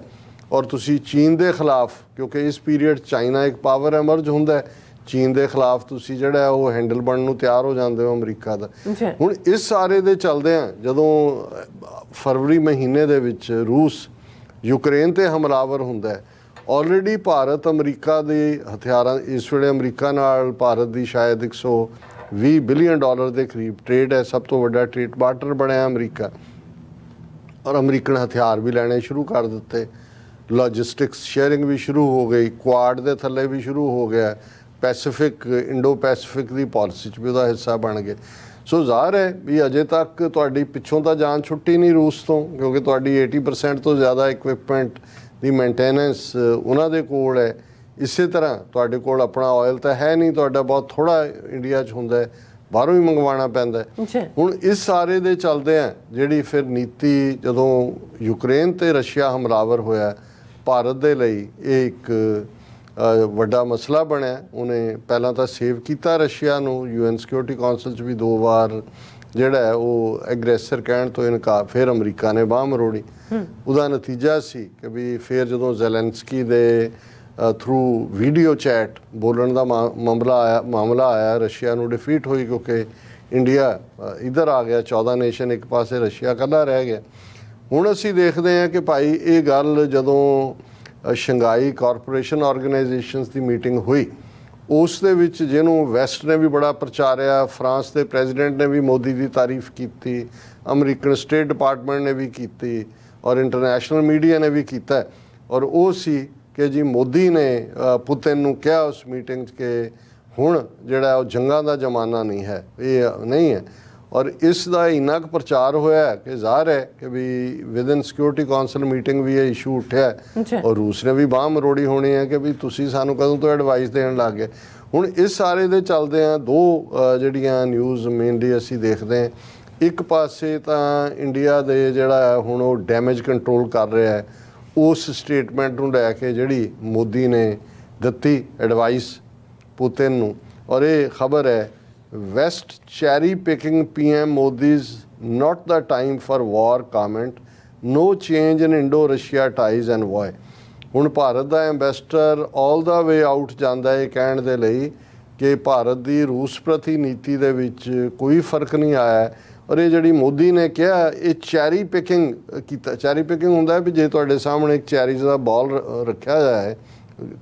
S1: ਔਰ ਤੁਸੀਂ ਚੀਨ ਦੇ ਖਿਲਾਫ, ਕਿਉਂਕਿ ਇਸ ਪੀਰੀਅਡ ਚਾਈਨਾ ਇੱਕ ਪਾਵਰ ਐਮਰਜ ਹੁੰਦਾ, ਚੀਨ ਦੇ ਖਿਲਾਫ ਤੁਸੀਂ ਜਿਹੜਾ ਉਹ ਹੈਂਡਲ ਬਣਨ ਨੂੰ ਤਿਆਰ ਹੋ ਜਾਂਦੇ ਹੋ ਅਮਰੀਕਾ ਦਾ। ਹੁਣ ਇਸ ਸਾਰੇ ਦੇ ਚੱਲਦੇ ਆ ਜਦੋਂ ਫਰਵਰੀ ਮਹੀਨੇ ਦੇ ਵਿੱਚ ਰੂਸ ਯੂਕਰੇਨ ਤੇ ਹਮਲਾਵਰ ਹੁੰਦਾ ਹੈ, ਆਲਰੇਡੀ ਭਾਰਤ ਅਮਰੀਕਾ ਦੇ ਹਥਿਆਰਾਂ, ਇਸ ਵੇਲੇ ਅਮਰੀਕਾ ਨਾਲ ਭਾਰਤ ਦੀ ਸ਼ਾਇਦ 120 ਬਿਲੀਅਨ ਡਾਲਰ ਦੇ ਕਰੀਬ ਟ੍ਰੇਡ ਹੈ, ਸਭ ਤੋਂ ਵੱਡਾ ਟ੍ਰੇਡ ਪਾਰਟਨਰ ਬਣਿਆ ਅਮਰੀਕਾ। ਔਰ ਅਮਰੀਕਨ ਹਥਿਆਰ ਵੀ ਲੈਣੇ ਸ਼ੁਰੂ ਕਰ ਦਿੱਤੇ, ਲੌਜਿਸਟਿਕਸ ਸ਼ੇਅਰਿੰਗ ਵੀ ਸ਼ੁਰੂ ਹੋ ਗਈ, ਕੁਆਡ ਦੇ ਥੱਲੇ ਵੀ ਸ਼ੁਰੂ ਹੋ ਗਿਆ, ਪੈਸੀਫਿਕ ਇੰਡੋ ਪੈਸੀਫਿਕ ਦੀ ਪਾਲਿਸੀ 'ਚ ਵੀ ਉਹਦਾ ਹਿੱਸਾ ਬਣ ਗਏ। ਸੋ ਜ਼ਾਹਰ ਹੈ ਵੀ ਅਜੇ ਤੱਕ ਤੁਹਾਡੀ ਪਿੱਛੋਂ ਤਾਂ ਜਾਨ ਛੁੱਟੀ ਨਹੀਂ ਰੂਸ ਤੋਂ, ਕਿਉਂਕਿ ਤੁਹਾਡੀ 80% ਤੋਂ ਜ਼ਿਆਦਾ ਇਕਵਿਪਮੈਂਟ ਦੀ ਮੇਨਟੇਨੈਂਸ ਉਹਨਾਂ ਦੇ ਕੋਲ ਹੈ। ਇਸੇ ਤਰ੍ਹਾਂ ਤੁਹਾਡੇ ਕੋਲ ਆਪਣਾ ਆਇਲ ਤਾਂ ਹੈ ਨਹੀਂ, ਤੁਹਾਡਾ ਬਹੁਤ ਥੋੜ੍ਹਾ ਇੰਡੀਆ 'ਚ ਹੁੰਦਾ, ਬਾਹਰੋਂ ਹੀ ਮੰਗਵਾਉਣਾ ਪੈਂਦਾ। ਹੁਣ ਇਸ ਸਾਰੇ ਦੇ ਚੱਲਦੇ ਆ ਜਿਹੜੀ ਫਿਰ ਨੀਤੀ, ਜਦੋਂ ਯੂਕਰੇਨ ਤੇ ਰਸ਼ੀਆ ਹਮਲਾਵਰ ਹੋਇਆ, ਭਾਰਤ ਦੇ ਲਈ ਇਹ ਇੱਕ ਵੱਡਾ ਮਸਲਾ ਬਣਿਆ। ਉਹਨੇ ਪਹਿਲਾਂ ਤਾਂ ਸੇਵ ਕੀਤਾ ਰਸ਼ੀਆ ਨੂੰ, UN ਸਿਕਿਉਰਿਟੀ ਕੌਂਸਲ 'ਚ ਵੀ 2 ਵਾਰ ਜਿਹੜਾ ਹੈ ਉਹ ਐਗਰੈਸਰ ਕਹਿਣ ਤੋਂ ਇਨਕਾਰ, ਫਿਰ ਅਮਰੀਕਾ ਨੇ ਬਾਂਹ ਮਰੋੜੀ। ਉਹਦਾ ਨਤੀਜਾ ਸੀ ਕਿ ਵੀ ਫਿਰ ਜਦੋਂ ਜ਼ੈਲੈਂਸਕੀ ਦੇ ਥਰੂ ਵੀਡੀਓ ਚੈਟ ਬੋਲਣ ਦਾ ਮਾਮਲਾ ਆਇਆ, ਰਸ਼ੀਆ ਨੂੰ ਡਿਫੀਟ ਹੋਈ, ਕਿਉਂਕਿ ਇੰਡੀਆ ਇੱਧਰ ਆ ਗਿਆ, 14 ਨੇਸ਼ਨ ਇੱਕ ਪਾਸੇ, ਰਸ਼ੀਆ ਇਕੱਲਾ ਰਹਿ ਗਿਆ। ਹੁਣ ਅਸੀਂ ਦੇਖਦੇ ਹਾਂ ਕਿ ਭਾਈ ਇਹ ਗੱਲ ਜਦੋਂ ਸ਼ੰਘਾਈ ਕਾਰਪੋਰੇਸ਼ਨ ਆਰਗੇਨਾਈਜੇਸ਼ਨਸ ਦੀ ਮੀਟਿੰਗ ਹੋਈ, ਉਸ ਦੇ ਵਿੱਚ ਜਿਹਨੂੰ ਵੈਸਟ ਨੇ ਵੀ ਬੜਾ ਪ੍ਰਚਾਰਿਆ, ਫਰਾਂਸ ਦੇ ਪ੍ਰੈਜ਼ੀਡੈਂਟ ਨੇ ਵੀ ਮੋਦੀ ਦੀ ਤਾਰੀਫ ਕੀਤੀ, ਅਮਰੀਕਨ ਸਟੇਟ ਡਿਪਾਰਟਮੈਂਟ ਨੇ ਵੀ ਕੀਤੀ, ਔਰ ਇੰਟਰਨੈਸ਼ਨਲ ਮੀਡੀਆ ਨੇ ਵੀ ਕੀਤਾ। ਔਰ ਉਹ ਸੀ ਕਿ ਜੀ ਮੋਦੀ ਨੇ ਪੁਤਿਨ ਨੂੰ ਕਿਹਾ ਉਸ ਮੀਟਿੰਗ 'ਚ ਕਿ ਹੁਣ ਜਿਹੜਾ ਉਹ ਜੰਗਾਂ ਦਾ ਜ਼ਮਾਨਾ ਨਹੀਂ ਹੈ, ਇਹ ਨਹੀਂ ਹੈ। ਔਰ ਇਸ ਦਾ ਇੰਨਾ ਕੁ ਪ੍ਰਚਾਰ ਹੋਇਆ ਕਿ ਜ਼ਾਹਰ ਹੈ ਕਿ ਵੀ ਵਿਦਨ ਸਿਕਿਉਰਿਟੀ ਕੌਂਸਲ ਮੀਟਿੰਗ ਵੀ ਇਹ ਇਸ਼ੂ ਉੱਠਿਆ, ਔਰ ਰੂਸ ਨੇ ਵੀ ਬਾਂਹ ਮਰੋੜੀ ਹੋਣੀ ਹੈ ਕਿ ਵੀ ਤੁਸੀਂ ਸਾਨੂੰ ਕਦੋਂ ਤੋਂ ਐਡਵਾਈਸ ਦੇਣ ਲੱਗ ਗਏ। ਹੁਣ ਇਸ ਸਾਰੇ ਦੇ ਚੱਲਦੇ ਆ 2 ਜਿਹੜੀਆਂ ਨਿਊਜ਼ ਮੇਨਲੀ ਅਸੀਂ ਦੇਖਦੇ ਹਾਂ। ਇੱਕ ਪਾਸੇ ਤਾਂ ਇੰਡੀਆ ਦੇ ਜਿਹੜਾ ਹੁਣ ਉਹ ਡੈਮੇਜ ਕੰਟਰੋਲ ਕਰ ਰਿਹਾ ਹੈ, ਉਸ ਸਟੇਟਮੈਂਟ ਨੂੰ ਲੈ ਕੇ ਜਿਹੜੀ ਮੋਦੀ ਨੇ ਦਿੱਤੀ ਐਡਵਾਈਸ ਪੁਤਿਨ ਨੂੰ, ਔਰ ਇਹ ਖਬਰ ਹੈ West cherry picking PM Modi's not the time for war comment, no change in Indo-Russia ties and why। ਹੁਣ ਭਾਰਤ ਦਾ ਐਂਬੈਸਡਰ ਆਲ ਦਾ ਵੇ ਆਊਟ ਜਾਂਦਾ ਹੈ ਕਹਿਣ ਦੇ ਲਈ ਕਿ ਭਾਰਤ ਦੀ ਰੂਸ ਪ੍ਰਤੀ ਨੀਤੀ ਦੇ ਵਿੱਚ ਕੋਈ ਫਰਕ ਨਹੀਂ ਆਇਆ। ਔਰ ਇਹ ਜਿਹੜੀ ਮੋਦੀ ਨੇ ਕਿਹਾ ਇਹ ਚੈਰੀ ਪਿਕਿੰਗ ਕੀਤਾ। ਚੈਰੀ ਪਿਕਿੰਗ ਹੁੰਦਾ ਵੀ ਜੇ ਤੁਹਾਡੇ ਸਾਹਮਣੇ ਇੱਕ ਚੈਰੀਜ਼ ਦਾ ਬਾਲ ਰੱਖਿਆ ਹੋਇਆ ਹੈ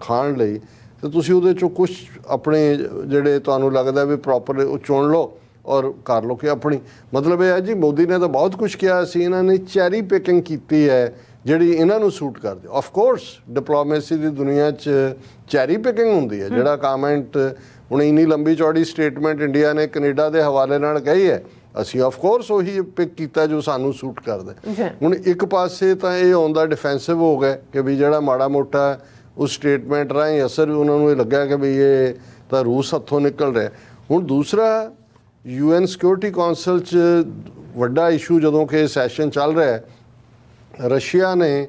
S1: ਖਾਣ ਲਈ, ਤੇ ਤੁਸੀਂ ਉਹਦੇ 'ਚੋਂ ਕੁਛ ਆਪਣੇ ਜਿਹੜੇ ਤੁਹਾਨੂੰ ਲੱਗਦਾ ਵੀ ਪ੍ਰੋਪਰ ਉਹ ਚੁਣ ਲਓ ਔਰ ਕਰ ਲਓ ਕਿ ਆਪਣੀ। ਮਤਲਬ ਇਹ ਹੈ ਜੀ ਮੋਦੀ ਨੇ ਤਾਂ ਬਹੁਤ ਕੁਛ ਕਿਹਾ ਸੀ, ਇਹਨਾਂ ਨੇ ਚੈਰੀ ਪਿਕਿੰਗ ਕੀਤੀ ਹੈ ਜਿਹੜੀ ਇਹਨਾਂ ਨੂੰ ਸੂਟ ਕਰਦੀ। ਆਫ ਕੋਰਸ ਡਿਪਲੋਮੇਸੀ ਦੀ ਦੁਨੀਆ 'ਚ ਚੈਰੀ ਪਿਕਿੰਗ ਹੁੰਦੀ ਹੈ। ਜਿਹੜਾ ਕਾਮੈਂਟ ਹੁਣ ਇੰਨੀ ਲੰਬੀ ਚੌੜੀ ਸਟੇਟਮੈਂਟ ਇੰਡੀਆ ਨੇ ਕੈਨੇਡਾ ਦੇ ਹਵਾਲੇ ਨਾਲ ਕਹੀ ਹੈ, ਅਸੀਂ ਆਫ ਕੋਰਸ ਉਹੀ ਪਿਕ ਕੀਤਾ ਜੋ ਸਾਨੂੰ ਸੂਟ ਕਰਦਾ। ਹੁਣ ਇੱਕ ਪਾਸੇ ਤਾਂ ਇਹ ਔਨ ਦਾ ਡਿਫੈਂਸਿਵ ਹੋ ਗਏ ਕਿ ਵੀ ਜਿਹੜਾ ਮਾੜਾ ਮੋਟਾ ਉਸ ਸਟੇਟਮੈਂਟ ਰਾਹੀਂ ਅਸਰ ਉਹਨਾਂ ਨੂੰ ਇਹ ਲੱਗਾ ਕਿ ਵੀ ਇਹ ਤਾਂ ਰੂਸ ਹੱਥੋਂ ਨਿਕਲ ਰਿਹਾ। ਹੁਣ ਦੂਸਰਾ UN ਸਿਕਿਉਰਿਟੀ ਕੌਂਸਲ 'ਚ ਵੱਡਾ ਇਸ਼ੂ ਜਦੋਂ ਕਿ ਸੈਸ਼ਨ ਚੱਲ ਰਿਹਾ, ਰਸ਼ੀਆ ਨੇ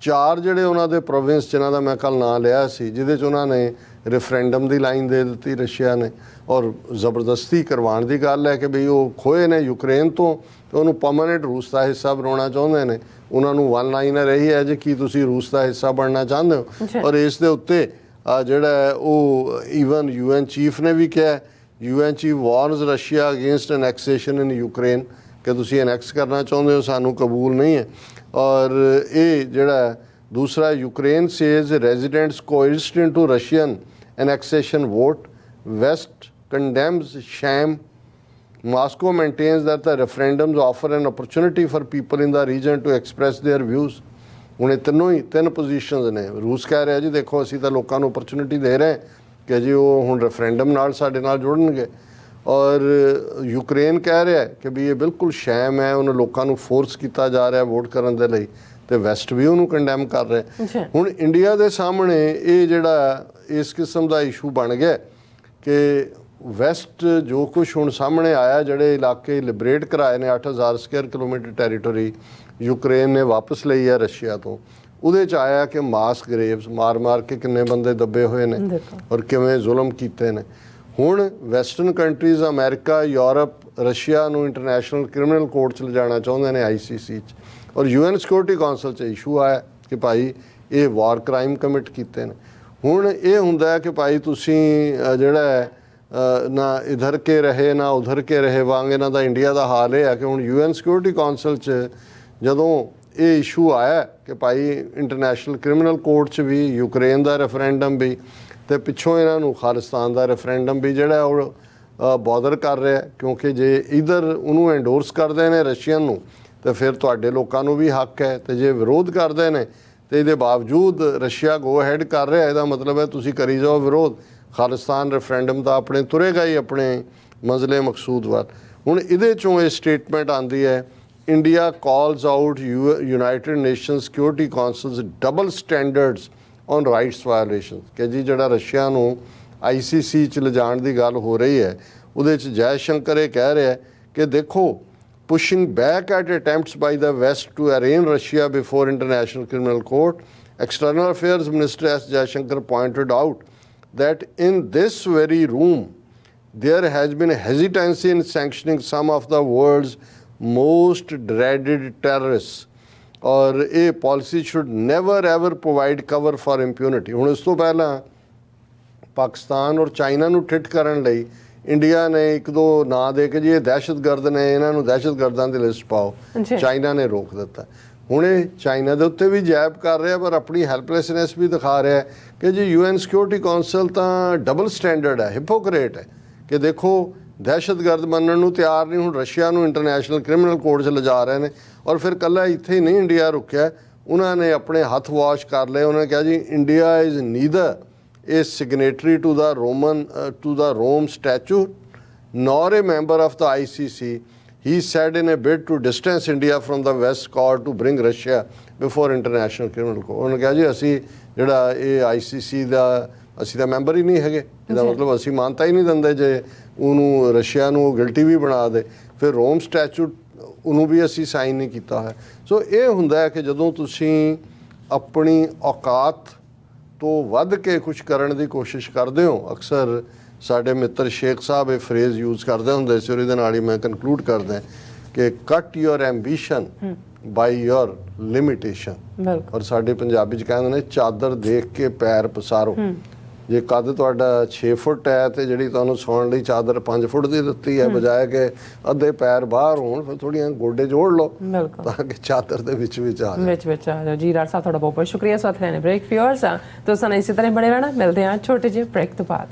S1: 4 ਜਿਹੜੇ ਉਹਨਾਂ ਦੇ ਪ੍ਰੋਵਿੰਸ ਜਿਨ੍ਹਾਂ ਦਾ ਮੈਂ ਕੱਲ੍ਹ ਨਾਂ ਲਿਆ ਸੀ, ਜਿਹਦੇ 'ਚ ਉਹਨਾਂ ਨੇ ਰੈਫਰੈਂਡਮ ਦੀ ਲਾਈਨ ਦੇ ਦਿੱਤੀ ਰਸ਼ੀਆ ਨੇ ਔਰ ਜ਼ਬਰਦਸਤੀ ਕਰਵਾਉਣ ਦੀ ਗੱਲ ਹੈ ਕਿ ਬਈ ਉਹ ਖੋਏ ਨੇ ਯੂਕਰੇਨ ਤੋਂ ਤੇ ਉਹਨੂੰ ਪਰਮਾਨੈਂਟ ਰੂਸ ਦਾ ਹਿੱਸਾ ਬਣਾਉਣਾ ਚਾਹੁੰਦੇ ਨੇ। ਉਹਨਾਂ ਨੂੰ ਵਨ ਲਾਈਨਰ ਇਹੀ ਹੈ ਜੀ ਕੀ ਤੁਸੀਂ ਰੂਸ ਦਾ ਹਿੱਸਾ ਬਣਨਾ ਚਾਹੁੰਦੇ ਹੋ। ਔਰ ਇਸ ਦੇ ਉੱਤੇ ਜਿਹੜਾ ਉਹ ਈਵਨ UN ਚੀਫ ਨੇ ਵੀ ਕਿਹਾ, UN ਚੀਫ ਵਾਰਨਸ ਰਸ਼ੀਆ ਅਗੇਂਸਟ ਐਨੈਕਸੇਸ਼ਨ ਇਨ ਯੂਕਰੇਨ ਕਿ ਤੁਸੀਂ ਐਨੈਕਸ ਕਰਨਾ ਚਾਹੁੰਦੇ ਹੋ, ਸਾਨੂੰ ਕਬੂਲ ਨਹੀਂ ਹੈ। ਔਰ ਇਹ ਜਿਹੜਾ ਦੂਸਰਾ Ukraine says residents coerced into Russian annexation vote. West condemns sham. Moscow maintains that the referendums offer an opportunity for people in the region to express their views. ਹੁਣ ਇਹ ਤਿੰਨ ਪੋਜੀਸ਼ਨਸ ਨੇ। ਰੂਸ ਕਹਿ ਰਿਹਾ ਜੀ ਦੇਖੋ ਅਸੀਂ ਤਾਂ ਲੋਕਾਂ ਨੂੰ ਓਪਰਚੁਨਿਟੀ ਦੇ ਰਹੇ ਕਿ ਜੀ ਉਹ ਹੁਣ ਰੈਫਰੈਂਡਮ ਨਾਲ ਸਾਡੇ ਨਾਲ ਜੁੜਨਗੇ, ਔਰ ਯੂਕਰੇਨ ਕਹਿ ਰਿਹਾ ਕਿ ਵੀ ਇਹ ਬਿਲਕੁਲ ਸ਼ੈਮ ਹੈ, ਉਹਨਾਂ ਲੋਕਾਂ ਨੂੰ ਫੋਰਸ ਕੀਤਾ ਜਾ ਰਿਹਾ ਵੋਟ ਕਰਨ ਦੇ ਲਈ, ਤੇ ਵੈਸਟ ਵੀ ਉਹਨੂੰ ਕੰਡੈਮ ਕਰ ਰਿਹਾ। ਹੁਣ ਇੰਡੀਆ ਦੇ ਸਾਹਮਣੇ ਇਹ ਜਿਹੜਾ ਇਸ ਕਿਸਮ ਦਾ ਇਸ਼ੂ ਬਣ ਗਿਆ ਕਿ ਵੈਸਟ ਜੋ ਕੁਛ ਹੁਣ ਸਾਹਮਣੇ ਆਇਆ, ਜਿਹੜੇ ਇਲਾਕੇ ਲਿਬਰੇਟ ਕਰਾਏ ਨੇ 8000 ਸਕੁਅਰ ਕਿਲੋਮੀਟਰ ਟੈਰੀਟੋਰੀ ਯੂਕਰੇਨ ਨੇ ਵਾਪਸ ਲਈ ਹੈ ਰਸ਼ੀਆ ਤੋਂ, ਉਹਦੇ 'ਚ ਆਇਆ ਕਿ ਮਾਸ ਗਰੇਵਸ ਮਾਰ ਕੇ ਕਿੰਨੇ ਬੰਦੇ ਦੱਬੇ ਹੋਏ ਨੇ ਔਰ ਕਿਵੇਂ ਜ਼ੁਲਮ ਕੀਤੇ ਨੇ। ਹੁਣ western countries America, Europe Russia ਨੂੰ ਇੰਟਰਨੈਸ਼ਨਲ ਕ੍ਰਿਮੀਨਲ ਕੋਰਟ 'ਚ ਲਿਜਾਣਾ ਚਾਹੁੰਦੇ ਨੇ ICC 'ਚ, ਔਰ UN ਸਿਕਿਉਰਿਟੀ ਕੌਂਸਲ 'ਚ ਇਸ਼ੂ ਆਇਆ ਕਿ ਭਾਈ ਇਹ ਵਾਰ ਕ੍ਰਾਈਮ ਕਮਿਟ ਕੀਤੇ ਨੇ। ਹੁਣ ਇਹ ਹੁੰਦਾ ਕਿ ਭਾਈ ਤੁਸੀਂ ਜਿਹੜਾ ਨਾ ਇਧਰ ਕੇ ਰਹੇ ਨਾ ਉਧਰ ਕੇ ਰਹੇ ਵਾਂਗ ਇਹਨਾਂ ਦਾ ਇੰਡੀਆ ਦਾ ਹਾਲ ਇਹ ਹੈ ਕਿ ਹੁਣ UN ਸਿਕਿਉਰਿਟੀ ਕੌਂਸਲ 'ਚ ਜਦੋਂ ਇਹ ਇਸ਼ੂ ਆਇਆ ਕਿ ਭਾਈ ਇੰਟਰਨੈਸ਼ਨਲ ਕ੍ਰਿਮੀਨਲ ਕੋਰਟ 'ਚ ਵੀ ਯੂਕਰੇਨ ਦਾ ਰੈਫਰੈਂਡਮ ਵੀ ਤੇ ਪਿੱਛੋਂ ਇਹਨਾਂ ਨੂੰ ਖਾਲਿਸਤਾਨ ਦਾ ਰੈਫਰੈਂਡਮ ਵੀ ਜਿਹੜਾ ਉਹ ਬੋਦਰ ਕਰ ਰਿਹਾ, ਕਿਉਂਕਿ ਜੇ ਇਧਰ ਉਹਨੂੰ ਐਂਡੋਰਸ ਕਰਦੇ ਨੇ ਰਸ਼ੀਅਨ ਨੂੰ ਤੇ ਫਿਰ ਤੁਹਾਡੇ ਲੋਕਾਂ ਨੂੰ ਵੀ ਹੱਕ ਹੈ, ਤੇ ਜੇ ਵਿਰੋਧ ਕਰਦੇ ਨੇ ਤੇ ਇਹਦੇ ਬਾਵਜੂਦ ਰਸ਼ੀਆ ਗੋ ਹੈਡ ਕਰ ਰਿਹਾ, ਇਹਦਾ ਮਤਲਬ ਹੈ ਤੁਸੀਂ ਕਰੀ ਜਾਓ ਵਿਰੋਧ, ਖਾਲਿਸਤਾਨ ਰੈਫਰੈਂਡਮ ਦਾ ਆਪਣੇ ਤੁਰੇਗਾ ਹੀ ਆਪਣੇ ਮੰਜ਼ਲੇ ਮਕਸੂਦ ਵੱਲ। ਹੁਣ ਇਹਦੇ 'ਚੋਂ ਇਹ ਸਟੇਟਮੈਂਟ ਆਉਂਦੀ ਹੈ, India calls out United Nation Security Councils double standards on rights violation, ਕਿ ਜੀ ਜਿਹੜਾ ਰਸ਼ੀਆ ਨੂੰ ICC 'ਚ ਲਿਜਾਣ ਦੀ ਗੱਲ ਹੋ ਰਹੀ ਹੈ ਉਹਦੇ 'ਚ ਜੈ ਸ਼ੰਕਰ ਇਹ ਕਹਿ ਰਿਹਾ ਕਿ ਦੇਖੋ pushing back at attempts by the West to arraign Russia before International Criminal Court, External Affairs Minister S. Jaishankar pointed out that in this very room there has been hesitancy in sanctioning some of the world's most dreaded terrorists, or a policy should never ever provide cover for impunity. ਹੁਣ ਇਸ ਤੋਂ ਪਹਿਲਾਂ ਪਾਕਿਸਤਾਨ ਔਰ China ਨੂੰ ਠਿੱਠ ਕਰਨ ਲਈ India ਨੇ ਇੱਕ ਦੋ ਨਾਂ ਦੇ ਕੇ ਜੀ ਇਹ ਦਹਿਸ਼ਤਗਰਦ ਨੇ, ਇਹਨਾਂ ਨੂੰ ਦਹਿਸ਼ਤਗਰਦਾਂ ਦੀ ਲਿਸਟ ਪਾਓ, ਚਾਈਨਾ ਨੇ ਰੋਕ ਦਿੱਤਾ। ਹੁਣ ਇਹ ਚਾਈਨਾ ਦੇ ਉੱਤੇ ਵੀ ਜੈਬ ਕਰ ਰਿਹਾ ਪਰ ਆਪਣੀ ਹੈਲਪਲੈਸਨੈਸ ਵੀ ਦਿਖਾ ਰਿਹਾ ਕਿ ਜੀ UN ਸਿਕਿਉਰਿਟੀ ਕੌਂਸਲ ਤਾਂ ਡਬਲ ਸਟੈਂਡਰਡ ਹੈ, ਹਿਪੋਕਰੇਟ ਹੈ ਕਿ ਦੇਖੋ ਦਹਿਸ਼ਤਗਰਦ ਮੰਨਣ ਨੂੰ ਤਿਆਰ ਨਹੀਂ, ਹੁਣ ਰਸ਼ੀਆ ਨੂੰ ਇੰਟਰਨੈਸ਼ਨਲ ਕ੍ਰਿਮੀਨਲ ਕੋਰਟ 'ਚ ਲਿਜਾ ਰਹੇ ਨੇ। ਔਰ ਫਿਰ ਇਕੱਲਾ ਇੱਥੇ ਹੀ ਨਹੀਂ ਇੰਡੀਆ ਰੁਕਿਆ, ਉਹਨਾਂ ਨੇ ਆਪਣੇ ਹੱਥ ਵਾਸ਼ ਕਰ ਲਏ। ਉਹਨਾਂ ਨੇ ਕਿਹਾ ਜੀ India is neither a signatory to the Rome Statute nor a member of the ICC, he said in a bid to distance India from the West called to bring Russia before International Criminal Court. ਉਹਨੇ ਕਿਹਾ ਜੀ ਅਸੀਂ ਜਿਹੜਾ ਇਹ ICC ਦਾ ਅਸੀਂ ਤਾਂ member ਹੀ ਨਹੀਂ ਹੈਗੇ, ਇਹਦਾ ਮਤਲਬ ਅਸੀਂ ਮਾਨਤਾ ਹੀ ਨਹੀਂ ਦਿੰਦੇ ਜੇ ਉਹਨੂੰ ਰਸ਼ੀਆ ਨੂੰ ਗਿਲਟੀ ਵੀ ਬਣਾ ਦੇ, ਫਿਰ ਰੋਮ ਸਟੈਚੂਟ ਉਹਨੂੰ ਵੀ ਅਸੀਂ ਸਾਈਨ ਨਹੀਂ ਕੀਤਾ ਹੈ। ਸੋ ਇਹ ਹੁੰਦਾ ਹੈ ਕਿ ਜਦੋਂ ਤੁਸੀਂ ਆਪਣੀ ਔਕਾਤ ਤੋਂ ਵੱਧ ਕੇ ਕੁਛ ਕਰਨ ਦੀ ਕੋਸ਼ਿਸ਼ ਕਰਦੇ ਹੋ, ਅਕਸਰ ਸਾਡੇ ਮਿੱਤਰ ਸ਼ੇਖ ਸਾਹਿਬ ਇਹ ਫਰੇਜ਼ ਯੂਜ਼ ਕਰਦੇ ਹੁੰਦੇ ਸੀ, ਔਰ ਇਹਦੇ ਨਾਲ ਹੀ ਮੈਂ ਕਨਕਲੂਡ ਕਰਦਾ ਕਿ ਕੱਟ ਯੋਰ ਐਂਬੀਸ਼ਨ ਬਾਈ ਯੋਰ ਲਿਮਿਟੇਸ਼ਨ। ਔਰ ਸਾਡੇ ਪੰਜਾਬੀ 'ਚ ਕਹਿੰਦੇ ਨੇ ਚਾਦਰ ਦੇਖ ਕੇ ਪੈਰ ਪਸਾਰੋ। ਜੇ ਕੱਦ ਤੁਹਾਡਾ 6 ਫੁੱਟ ਹੈ ਤੇ ਜਿਹੜੀ ਤੁਹਾਨੂੰ ਸੌਣ ਲਈ ਚਾਦਰ 5 ਫੁੱਟ ਦੀ ਦਿੱਤੀ ਹੈ, ਬਜਾਏ ਕਿ ਅੱਧੇ ਪੈਰ ਬਾਹਰ ਹੋਣ, ਫਿਰ ਥੋੜ੍ਹੀਆਂ ਗੋਡੇ ਜੋੜ ਲਓ ਤਾਂ ਕਿ ਚਾਦਰ ਦੇ ਵਿੱਚ ਆ ਜਾਓ।
S2: ਜੀ ਰਾਜ ਸਾਹਿਬ ਤੁਹਾਡਾ ਬਹੁਤ ਬਹੁਤ ਸ਼ੁਕਰੀਆ। ਸਾਥ ਲੈਣੇ ਬ੍ਰੇਕ ਫਿਓਰਸ ਤੁਸੀਂ ਇਸੇ ਤਰ੍ਹਾਂ ਬਣੇ ਰਹਿਣਾ, ਮਿਲਦੇ ਹਾਂ ਛੋਟੇ ਜਿਹੇ ਬ੍ਰੇਕ ਤੋਂ ਬਾਅਦ।